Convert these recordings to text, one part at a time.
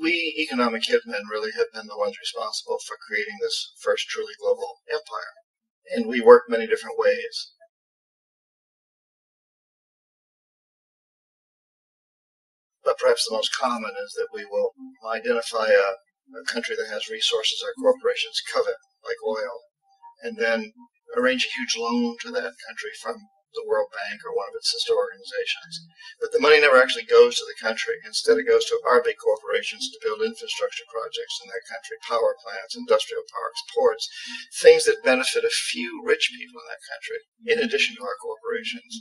we economic hitmen really have been the ones responsible for creating this first truly global empire. And we work many different ways. But perhaps the most common is that we will identify a country that has resources our corporations covet, like oil, and then arrange a huge loan to that country from the World Bank or one of its sister organizations. But the money never actually goes to the country. Instead, it goes to our big corporations to build infrastructure projects in that country, power plants, industrial parks, ports, things that benefit a few rich people in that country, in addition to our corporations,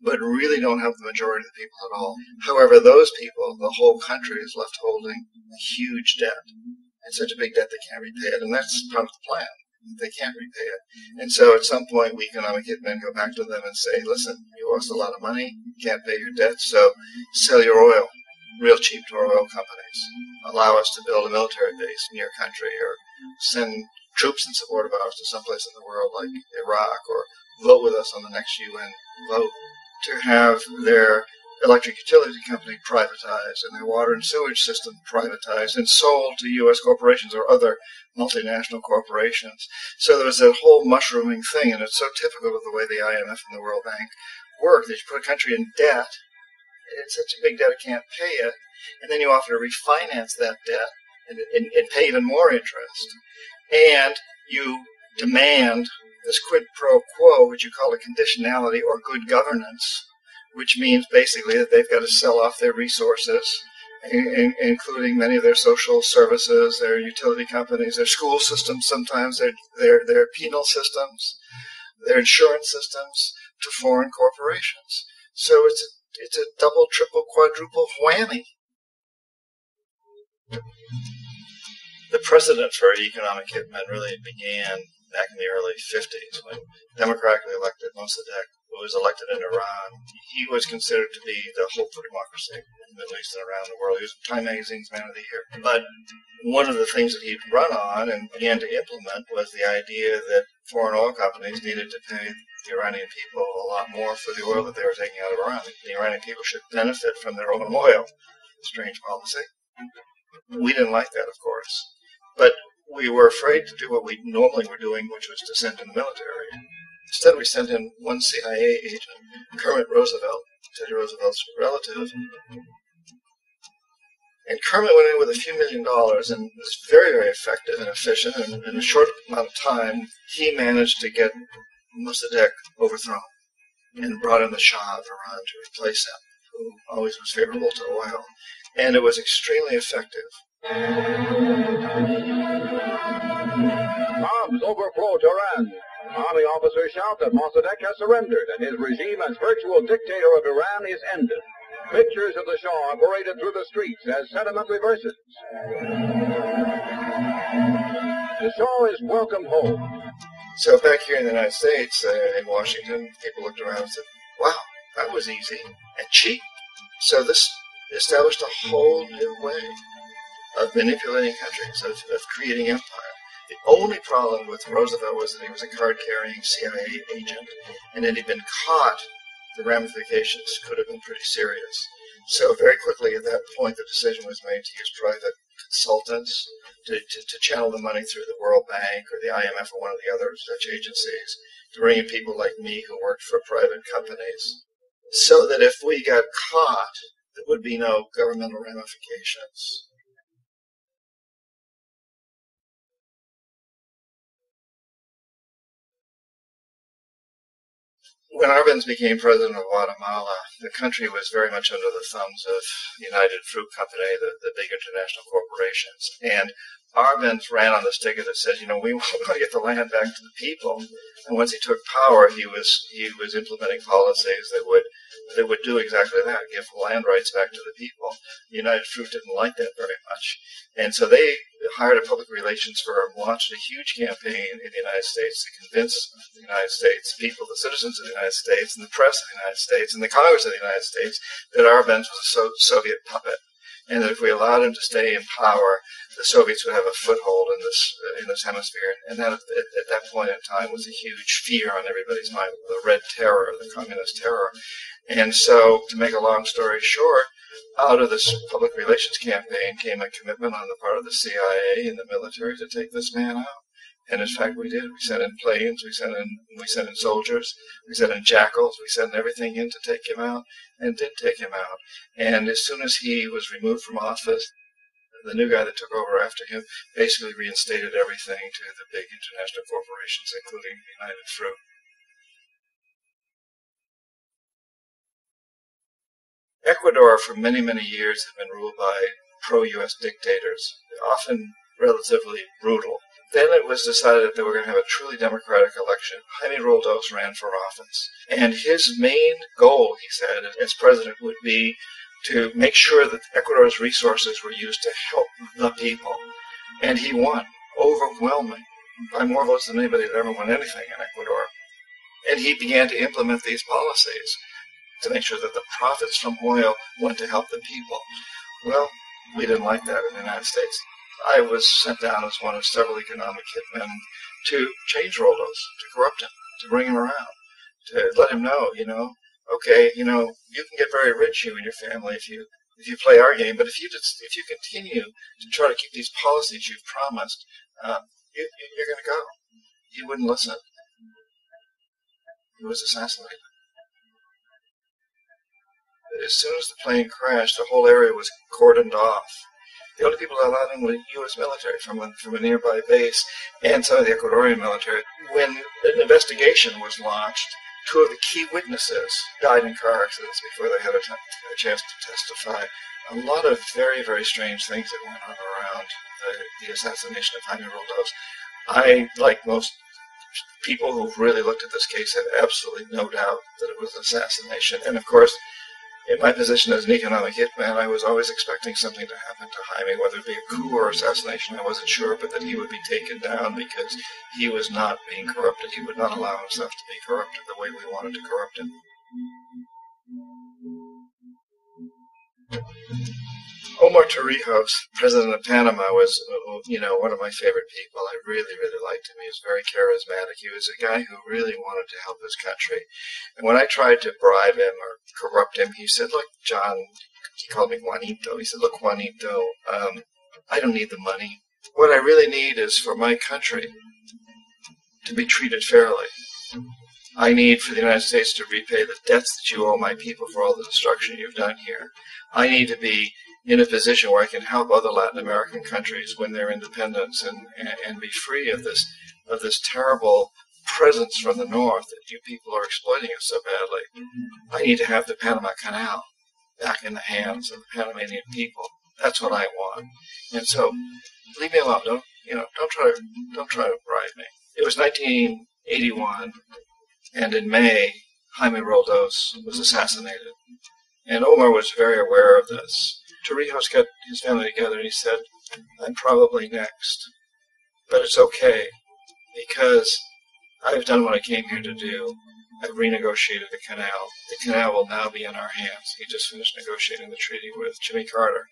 but really don't have the majority of the people at all. However, those people, the whole country is left holding a huge debt, and such a big debt they can't repay it, and that's part of the plan. They can't repay it. And so at some point, we economic hitmen go back to them and say, listen, you owe us a lot of money, can't pay your debt, so sell your oil real cheap to our oil companies. Allow us to build a military base in your country, or send troops in support of ours to someplace in the world like Iraq, or vote with us on the next UN vote to have their electric utility company privatized and their water and sewage system privatized and sold to U.S. corporations or other multinational corporations. So there was that whole mushrooming thing, and it's so typical of the way the IMF and the World Bank work, that you put a country in debt, it's such a big debt it can't pay it, and then you offer to refinance that debt and pay even more interest. And you demand this quid pro quo, which you call a conditionality or good governance, which means basically that they've got to sell off their resources, including many of their social services, their utility companies, their school systems sometimes, their penal systems, their insurance systems, to foreign corporations. So it's a double, triple, quadruple whammy. The precedent for economic hitmen really began back in the early 50s when democratically elected Mossadegh, who was elected in Iran, he was considered to be the hope for democracy in the Middle East and around the world. He was Time Magazine's Man of the Year. But one of the things that he'd run on and began to implement was the idea that foreign oil companies needed to pay the Iranian people a lot more for the oil that they were taking out of Iran. The Iranian people should benefit from their own oil. Strange policy. We didn't like that, of course. But we were afraid to do what we normally were doing, which was to send in the military. Instead, we sent in one CIA agent, Kermit Roosevelt, Teddy Roosevelt's relative. And Kermit went in with a few $1 million and was very, very effective and efficient. And in a short amount of time, he managed to get Mossadegh overthrown and brought in the Shah of Iran to replace him, who always was favorable to oil. And it was extremely effective. Bombs overflow Tehran. Army officers shout that Mossadegh has surrendered and his regime as virtual dictator of Iran is ended. Pictures of the Shah are paraded through the streets as sentiment reverses. The Shah is welcomed home. So back here in the United States, in Washington, people looked around and said, wow, that was easy and cheap. So this established a whole new way of manipulating countries, of creating empire. The only problem with Roosevelt was that he was a card-carrying CIA agent, and had he been caught, the ramifications could have been pretty serious. So very quickly at that point, the decision was made to use private consultants to channel the money through the World Bank or the IMF or one of the other such agencies, to bring in people like me who worked for private companies, so that if we got caught, there would be no governmental ramifications. When Arbenz became president of Guatemala, the country was very much under the thumbs of United Fruit Company, the big international corporations. And Arbenz ran on this ticket that says, you know, we want to get the land back to the people. And once he took power, he was implementing policies that would do exactly that, give land rights back to the people. United Fruit didn't like that very much. And so they hired a public relations firm, launched a huge campaign in the United States to convince the United States people, the citizens of the United States, and the press of the United States, and the Congress of the United States, that Arbenz was a Soviet puppet, and that if we allowed him to stay in power, the Soviets would have a foothold in this hemisphere. And that at that point in time was a huge fear on everybody's mind, the Red Terror, the Communist terror. And so, to make a long story short, out of this public relations campaign came a commitment on the part of the CIA and the military to take this man out. And in fact, we did. We sent in planes, we sent in soldiers, we sent in jackals, we sent everything in to take him out, and did take him out. And as soon as he was removed from office, the new guy that took over after him basically reinstated everything to the big international corporations, including United Fruit. Ecuador, for many, many years, had been ruled by pro-U.S. dictators, often relatively brutal. Then it was decided that they were going to have a truly democratic election. Jaime Roldos ran for office. And his main goal, he said, as president, would be to make sure that Ecuador's resources were used to help the people. And he won, overwhelming, by more votes than anybody had ever won anything in Ecuador. And he began to implement these policies to make sure that the profits from oil went to help the people. Well, we didn't like that in the United States. I was sent down as one of several economic hitmen to change Roldos, to corrupt him, to bring him around, to let him know, okay, you can get very rich, you and your family, if you play our game, but if you continue to try to keep these policies you've promised, you're going to go. He wouldn't listen. He was assassinated. As soon as the plane crashed, the whole area was cordoned off. The only people allowed in were the U.S. military from a nearby base and some of the Ecuadorian military. When an investigation was launched, two of the key witnesses died in car accidents before they had a chance to testify. A lot of very, very strange things that went on around the assassination of Jaime Roldos. I, like most people who've really looked at this case, have absolutely no doubt that it was an assassination. And of course, in my position as an economic hitman, I was always expecting something to happen to Jaime, whether it be a coup or assassination, I wasn't sure, but that he would be taken down because he was not being corrupted. He would not allow himself to be corrupted the way we wanted to corrupt him. Omar Torrijos, president of Panama, was, one of my favorite people. I really, really liked him. He was very charismatic. He was a guy who really wanted to help his country. And when I tried to bribe him or corrupt him, he said, look, John, he called me Juanito. He said, look, Juanito, I don't need the money. What I really need is for my country to be treated fairly. I need for the United States to repay the debts that you owe my people for all the destruction you've done here. I need to be in a position where I can help other Latin American countries win their independence and be free of this terrible presence from the north that you people are exploiting us so badly. I need to have the Panama Canal back in the hands of the Panamanian people. That's what I want. And so, leave me alone. Don't try to bribe me. It was 1981, and in May, Jaime Roldos was assassinated. And Omar was very aware of this. Torrijos got his family together and he said, I'm probably next, but it's okay because I've done what I came here to do. I've renegotiated the canal. The canal will now be in our hands. He just finished negotiating the treaty with Jimmy Carter.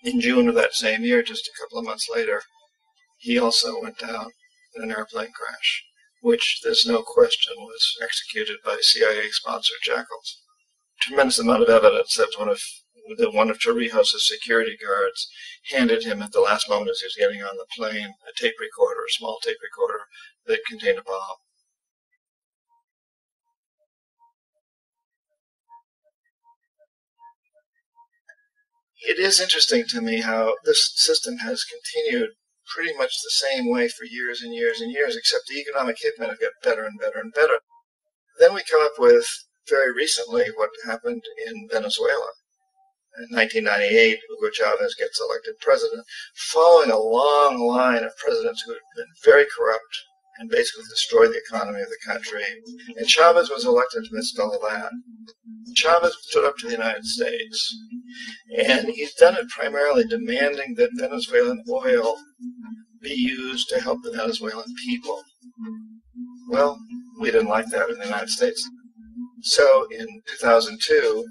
In June of that same year, just a couple of months later, he also went down in an airplane crash, which there's no question was executed by CIA-sponsored jackals. Tremendous amount of evidence that one of Torrijos' security guards handed him at the last moment as he was getting on the plane a tape recorder, a small tape recorder that contained a bomb. It is interesting to me how this system has continued pretty much the same way for years and years and years, except the economic hitmen have got better and better and better. Then we come up with, very recently, what happened in Venezuela. In 1998, Hugo Chavez gets elected president, following a long line of presidents who had been very corrupt and basically destroyed the economy of the country. And Chavez was elected amidst all that. Chavez stood up to the United States, and he's done it primarily demanding that Venezuelan oil be used to help the Venezuelan people. Well, we didn't like that in the United States. So in 2002,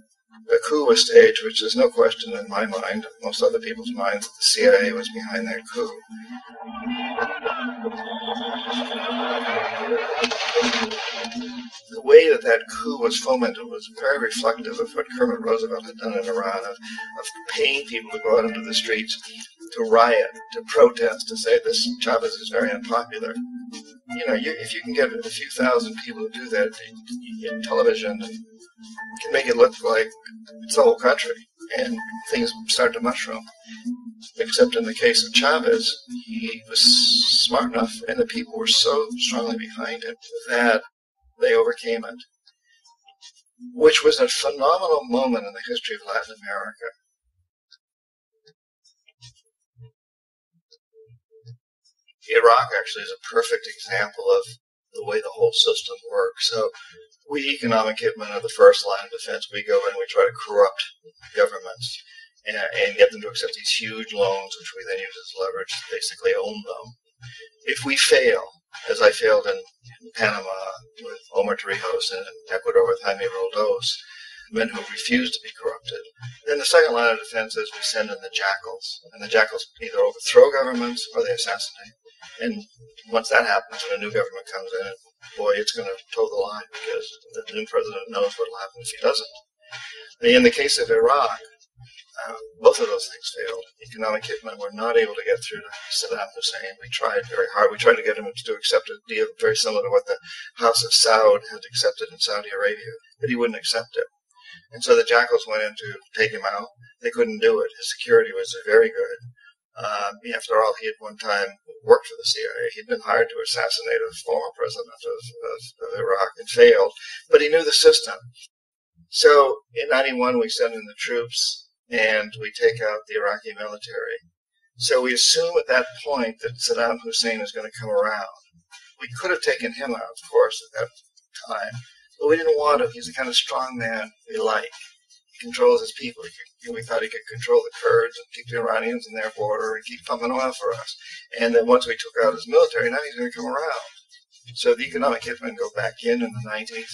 a coup was staged, which is no question in my mind, most other people's minds, that the CIA was behind that coup. The way that that coup was fomented was very reflective of what Kermit Roosevelt had done in Iran, of paying people to go out into the streets, to riot, to protest, to say this Chavez is very unpopular. You know, if you can get a few thousand people to do that in television, you can make it look like it's the whole country, and things start to mushroom. Except in the case of Chavez, he was smart enough, and the people were so strongly behind him that they overcame it, which was a phenomenal moment in the history of Latin America. Iraq actually is a perfect example of the way the whole system works. So we economic hitmen are the first line of defense. We go in, we try to corrupt governments and get them to accept these huge loans, which we then use as leverage to basically own them. If we fail, as I failed in Panama with Omar Torrijos and in Ecuador with Jaime Roldos, men who refused to be corrupted, then the second line of defense is we send in the jackals. And the jackals either overthrow governments or they assassinate. And once that happens, when a new government comes in, boy, it's going to toe the line because the new president knows what will happen if he doesn't. In the case of Iraq, both of those things failed. Economic hitmen were not able to get through to Saddam Hussein. We tried very hard. We tried to get him to accept a deal very similar to what the House of Saud had accepted in Saudi Arabia, but he wouldn't accept it. And so the jackals went in to take him out. They couldn't do it. His security was very good. After all, he had one time worked for the CIA. He'd been hired to assassinate a former president of Iraq and failed, but he knew the system. So in 91, we send in the troops and we take out the Iraqi military. So we assume at that point that Saddam Hussein is going to come around. We could have taken him out, of course, at that time, but we didn't want to. He's the kind of strong man we like. He controls his people. We thought he could control the Kurds and keep the Iranians in their border and keep pumping oil for us. And then once we took out his military, now he's going to come around. So the economic hitmen go back in the 90s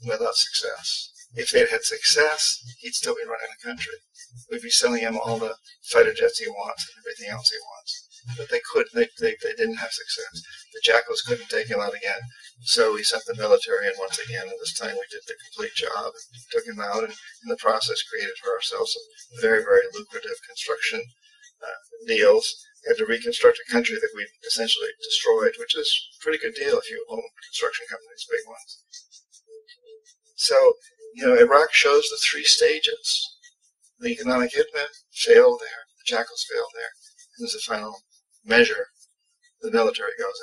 without success. If they'd had success, he'd still be running the country. We'd be selling him all the fighter jets he wants and everything else he wants. But they couldn't. They didn't have success. The jackals couldn't take him out again. So we sent the military in once again, and this time we did the complete job. And took him out, and in the process created for ourselves some very, very lucrative construction deals. We had to reconstruct a country that we essentially destroyed, which is a pretty good deal if you own construction companies, big ones. So, Iraq shows the three stages. The economic hitmen failed there. The jackals failed there. And as a final measure, the military goes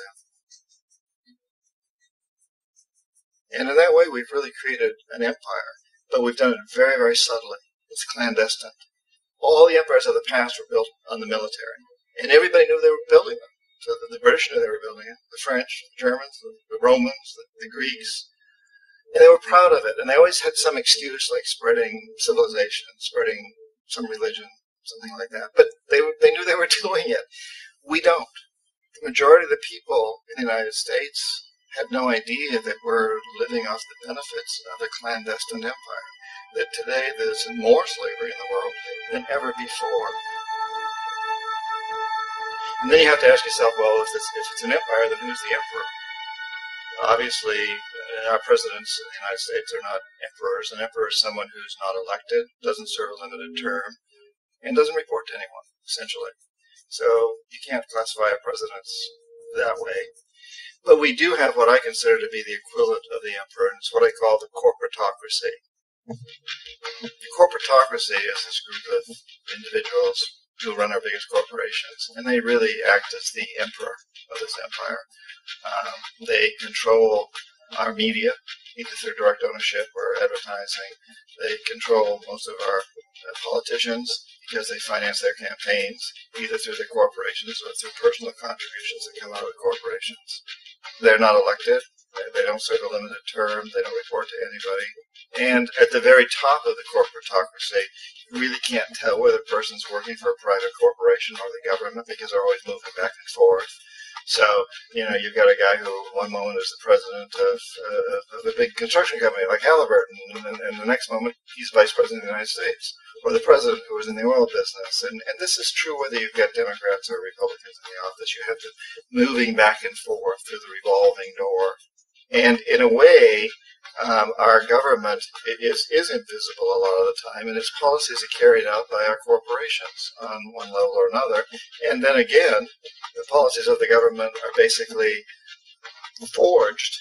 in. And in that way, we've really created an empire. But we've done it very, very subtly. It's clandestine. All the empires of the past were built on the military. And everybody knew they were building them. So the British knew they were building it. The French, the Germans, the Romans, the Greeks. And they were proud of it, and they always had some excuse, like spreading civilization, spreading some religion, something like that. But they knew they were doing it. We don't. The majority of the people in the United States had no idea that we're living off the benefits of a clandestine empire, that today there's more slavery in the world than ever before. And then you have to ask yourself, well, if it's an empire, then who's the emperor? Obviously, our presidents in the United States are not emperors. An emperor is someone who's not elected, doesn't serve a limited term, and doesn't report to anyone, essentially. So you can't classify our presidents that way. But we do have what I consider to be the equivalent of the emperor, and it's what I call the corporatocracy. The corporatocracy is this group of individuals who run our biggest corporations, and they really act as the emperor of this empire. They control our media, either through direct ownership or advertising. They control most of our politicians because they finance their campaigns, either through their corporations or through personal contributions that come out of the corporations. They're not elected. They don't serve a limited term. They don't report to anybody. And at the very top of the corporatocracy, you really can't tell whether a person's working for a private corporation or the government because they're always moving back and forth. So, you've got a guy who one moment is the president of a big construction company like Halliburton, and the next moment he's vice president of the United States, or the president who was in the oil business. And this is true whether you've got Democrats or Republicans in the office. You have to moving back and forth through the revolving door. And in a way, our government is invisible a lot of the time, and its policies are carried out by our corporations on one level or another. And then again, the policies of the government are basically forged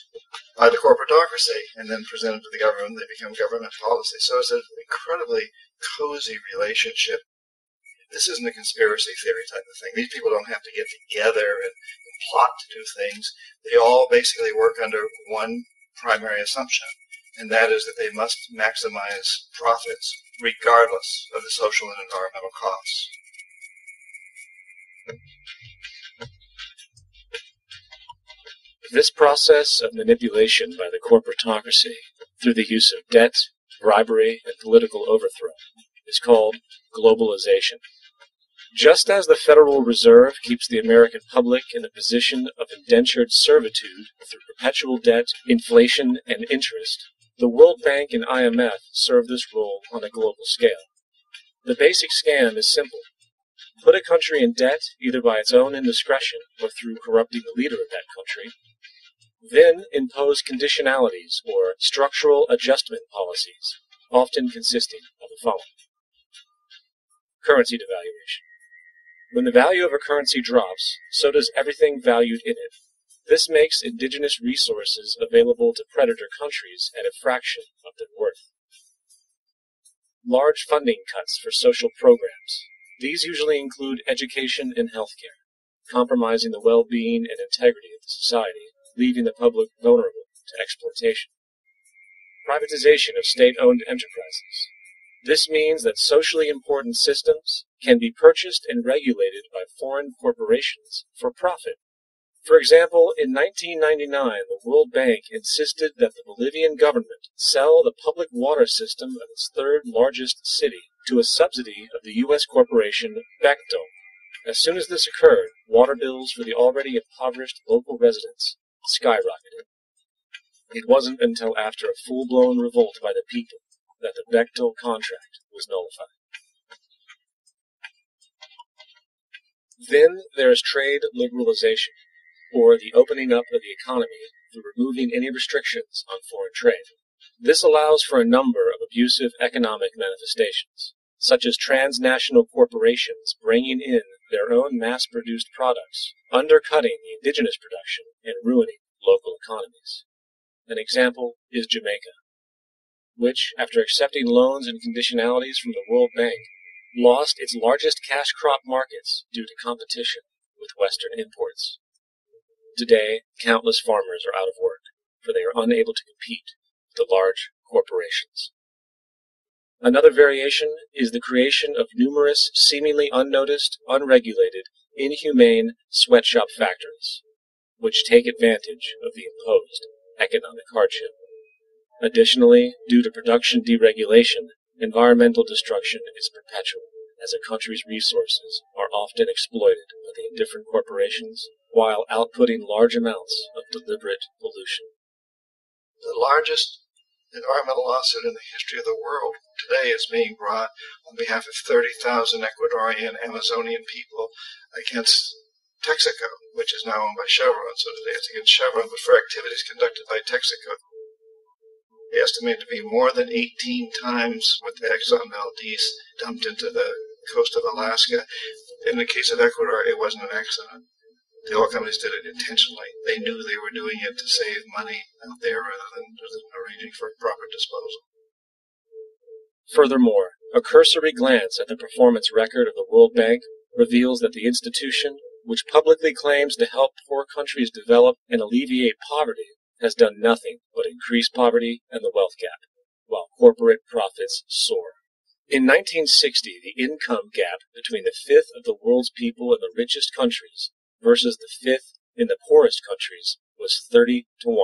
by the corporatocracy and then presented to the government. They become government policy. So it's an incredibly cozy relationship. This isn't a conspiracy theory type of thing. These people don't have to get together and plot to do things. They all basically work under one primary assumption, and that is that they must maximize profits regardless of the social and environmental costs. This process of manipulation by the corporatocracy through the use of debt, bribery, and political overthrow is called globalization. Just as the Federal Reserve keeps the American public in a position of indentured servitude through perpetual debt, inflation, and interest, the World Bank and IMF serve this role on a global scale. The basic scam is simple. Put a country in debt either by its own indiscretion or through corrupting the leader of that country, then impose conditionalities or structural adjustment policies, often consisting of the following. Currency devaluation. When the value of a currency drops, so does everything valued in it. This makes indigenous resources available to predator countries at a fraction of their worth. Large funding cuts for social programs. These usually include education and healthcare, compromising the well-being and integrity of the society, leaving the public vulnerable to exploitation. Privatization of state-owned enterprises. This means that socially important systems can be purchased and regulated by foreign corporations for profit. For example, in 1999, the World Bank insisted that the Bolivian government sell the public water system of its third largest city to a subsidy of the U.S. corporation Bechtel. As soon as this occurred, water bills for the already impoverished local residents skyrocketed. It wasn't until after a full-blown revolt by the people that the Bechtel contract was nullified. Then there is trade liberalization, or the opening up of the economy through removing any restrictions on foreign trade. This allows for a number of abusive economic manifestations, such as transnational corporations bringing in their own mass-produced products, undercutting the indigenous production, and ruining local economies. An example is Jamaica, which, after accepting loans and conditionalities from the World Bank, lost its largest cash crop markets due to competition with Western imports. Today, countless farmers are out of work, for they are unable to compete with the large corporations. Another variation is the creation of numerous seemingly unnoticed, unregulated, inhumane sweatshop factories, which take advantage of the imposed economic hardship. Additionally, due to production deregulation, environmental destruction is perpetual, as a country's resources are often exploited by the indifferent corporations while outputting large amounts of deliberate pollution. The largest environmental lawsuit in the history of the world today is being brought on behalf of 30,000 Ecuadorian Amazonian people against Texaco, which is now owned by Chevron. So today it's against Chevron, but for activities conducted by Texaco. They estimate to be more than 18 times what the Exxon Valdez dumped into the coast of Alaska. In the case of Ecuador, it wasn't an accident. The oil companies did it intentionally. They knew they were doing it to save money out there rather than arranging for proper disposal. Furthermore, a cursory glance at the performance record of the World Bank reveals that the institution, which publicly claims to help poor countries develop and alleviate poverty, has done nothing but increase poverty and the wealth gap, while corporate profits soar. In 1960, the income gap between the fifth of the world's people in the richest countries versus the fifth in the poorest countries was 30 to 1.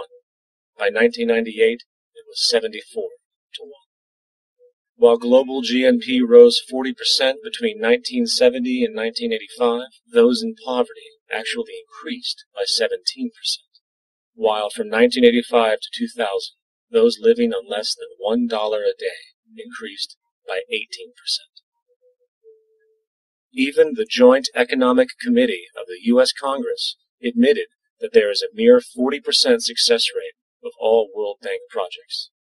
By 1998, it was 74 to 1. While global GNP rose 40% between 1970 and 1985, those in poverty actually increased by 17%, while from 1985 to 2000, those living on less than $1 a day increased by 18%. Even the Joint Economic Committee of the U.S. Congress admitted that there is a mere 40% success rate of all World Bank projects.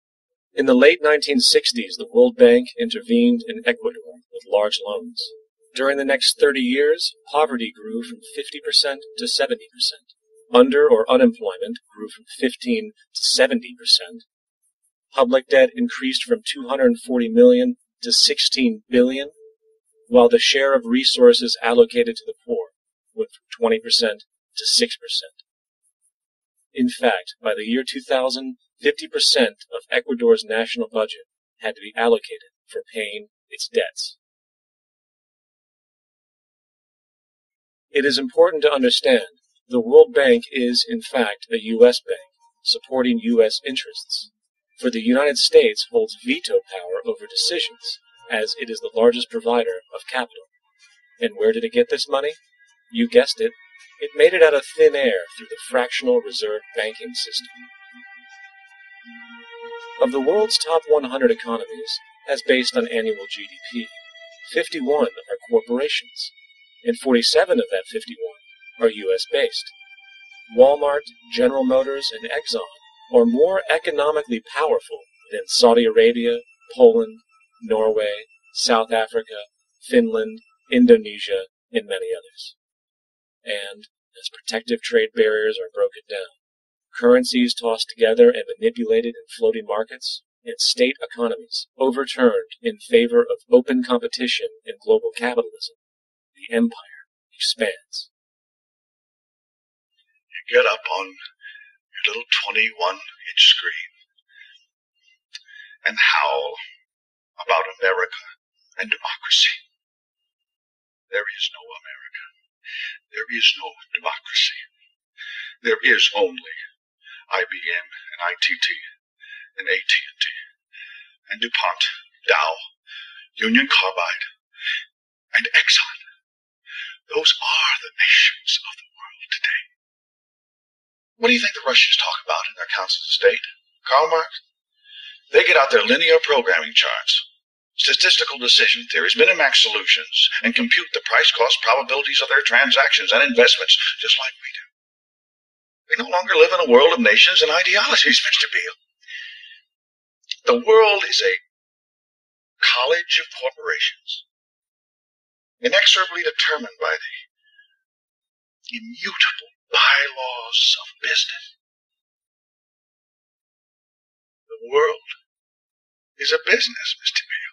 In the late 1960s, the World Bank intervened in Ecuador with large loans. During the next 30 years, poverty grew from 50% to 70%. Under or unemployment grew from 15 to 70%. Public debt increased from 240 million to 16 billion, while the share of resources allocated to the poor went from 20% to 6%. In fact, by the year 2000, 50% of Ecuador's national budget had to be allocated for paying its debts. It is important to understand the World Bank is, in fact, a U.S. bank, supporting U.S. interests. For the United States holds veto power over decisions, as it is the largest provider of capital. And where did it get this money? You guessed it. It made it out of thin air through the fractional reserve banking system. Of the world's top 100 economies, as based on annual GDP, 51 are corporations, and 47 of that 51 are U.S.-based. Walmart, General Motors, and Exxon are more economically powerful than Saudi Arabia, Poland, Norway, South Africa, Finland, Indonesia, and many others. And as protective trade barriers are broken down, currencies tossed together and manipulated in floating markets, and state economies overturned in favor of open competition and global capitalism, the empire expands. You get up on your little 21-inch screen and howl about America and democracy. There is no America. There is no democracy. There is only IBM and ITT and AT&T and DuPont, Dow, Union Carbide, and Exxon. Those are the nations of the world today. What do you think the Russians talk about in their councils of state? Karl Marx? They get out their linear programming charts, statistical decision theories, minimax solutions, and compute the price-cost probabilities of their transactions and investments, just like we do. We no longer live in a world of nations and ideologies, Mr. Beale. The world is a college of corporations, inexorably determined by the immutable bylaws of business. The world is a business, Mr. Beale.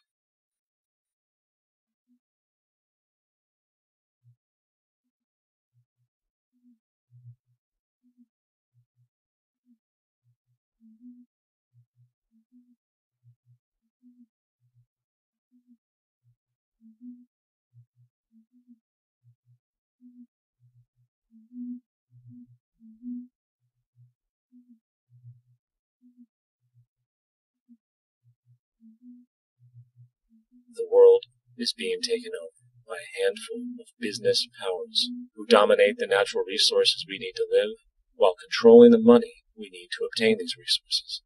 The world is being taken over by a handful of business powers who dominate the natural resources we need to live while controlling the money we need to obtain these resources.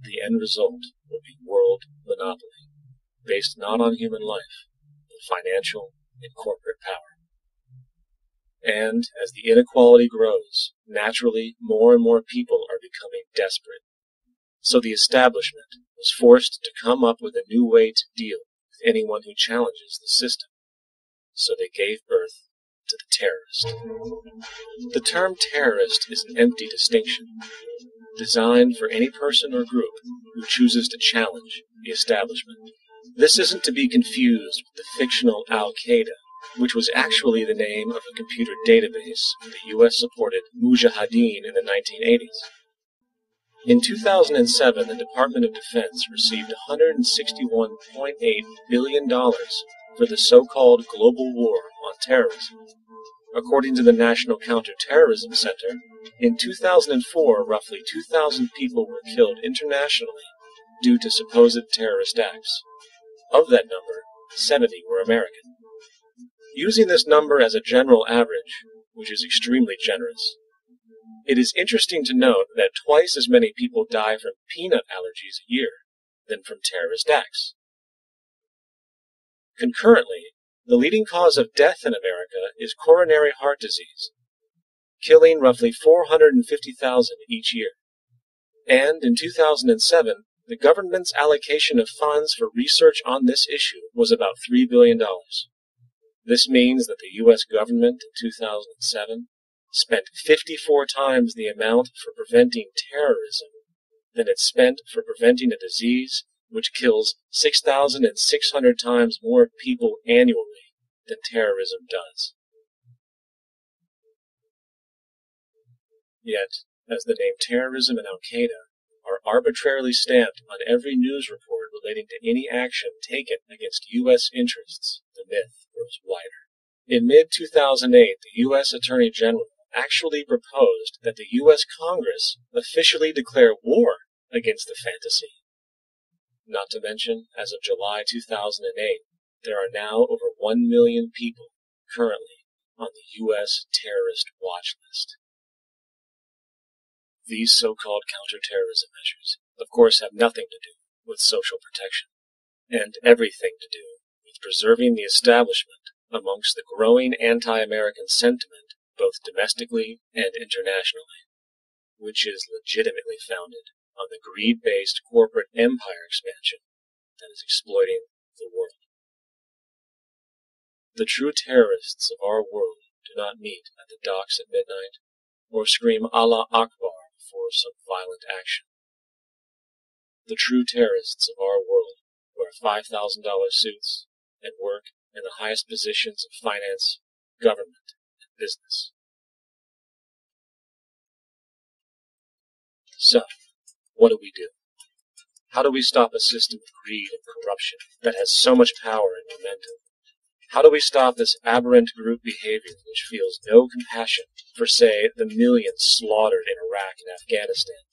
The end result will be world monopoly, based not on human life, but financial and corporate power. And as the inequality grows, naturally more and more people are becoming desperate. So the establishment was forced to come up with a new way to deal with anyone who challenges the system. So they gave birth to the terrorist. The term terrorist is an empty distinction, designed for any person or group who chooses to challenge the establishment. This isn't to be confused with the fictional Al-Qaeda, which was actually the name of a computer database for the U.S.-supported Mujahideen in the 1980s. In 2007, the Department of Defense received $161.8 billion for the so-called global war on terrorism. According to the National Counterterrorism Center, in 2004, roughly 2,000 people were killed internationally due to supposed terrorist acts. Of that number, 70 were American. Using this number as a general average, which is extremely generous. It is interesting to note that twice as many people die from peanut allergies a year than from terrorist acts. Concurrently, the leading cause of death in America is coronary heart disease, killing roughly 450,000 each year. And in 2007, the government's allocation of funds for research on this issue was about $3 billion. This means that the U.S. government in 2007 spent 54 times the amount for preventing terrorism than it spent for preventing a disease which kills 6,600 times more people annually than terrorism does. Yet, as the name terrorism and Al-Qaeda are arbitrarily stamped on every news report relating to any action taken against U.S. interests, the myth grows wider. In mid-2008, the U.S. Attorney General actually proposed that the U.S. Congress officially declare war against the fantasy. Not to mention, as of July 2008, there are now over 1 million people currently on the U.S. terrorist watch list. These so-called counterterrorism measures, of course, have nothing to do with social protection, and everything to do with preserving the establishment amongst the growing anti-American sentiment both domestically and internationally, which is legitimately founded on the greed-based corporate empire expansion that is exploiting the world. The true terrorists of our world do not meet at the docks at midnight or scream Allah Akbar before some violent action. The true terrorists of our world wear $5,000 suits and work in the highest positions of finance, government, and business. So, what do we do? How do we stop a system of greed and corruption that has so much power and momentum? How do we stop this aberrant group behavior which feels no compassion for, say, the millions slaughtered in Iraq and Afghanistan,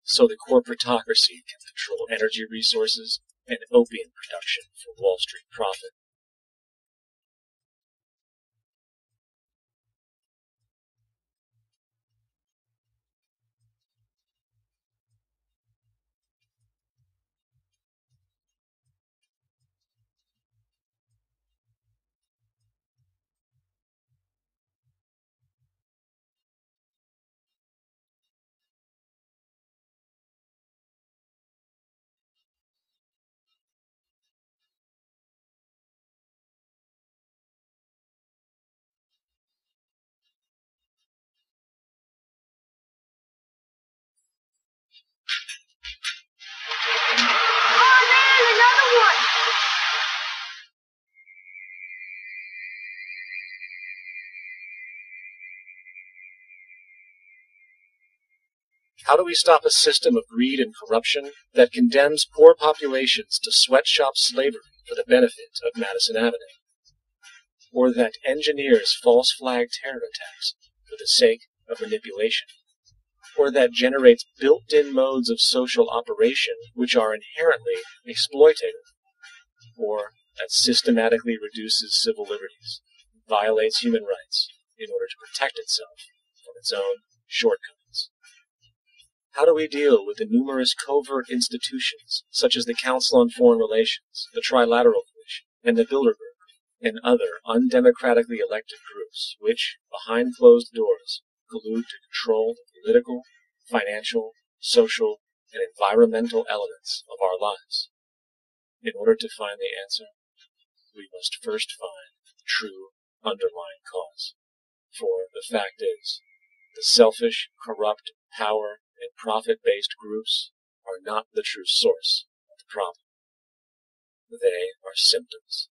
so the corporatocracy can control energy resources and opium production for Wall Street profit? How do we stop a system of greed and corruption that condemns poor populations to sweatshop slavery for the benefit of Madison Avenue? Or that engineers false flag terror attacks for the sake of manipulation? Or that generates built-in modes of social operation which are inherently exploitative? Or that systematically reduces civil liberties, violates human rights in order to protect itself from its own shortcomings? How do we deal with the numerous covert institutions, such as the Council on Foreign Relations, the Trilateral Commission, and the Bilderberg, and other undemocratically elected groups, which, behind closed doors, collude to control the political, financial, social, and environmental elements of our lives? In order to find the answer, we must first find the true underlying cause. For the fact is, the selfish, corrupt, power, and profit-based groups are not the true source of the problem. They are symptoms.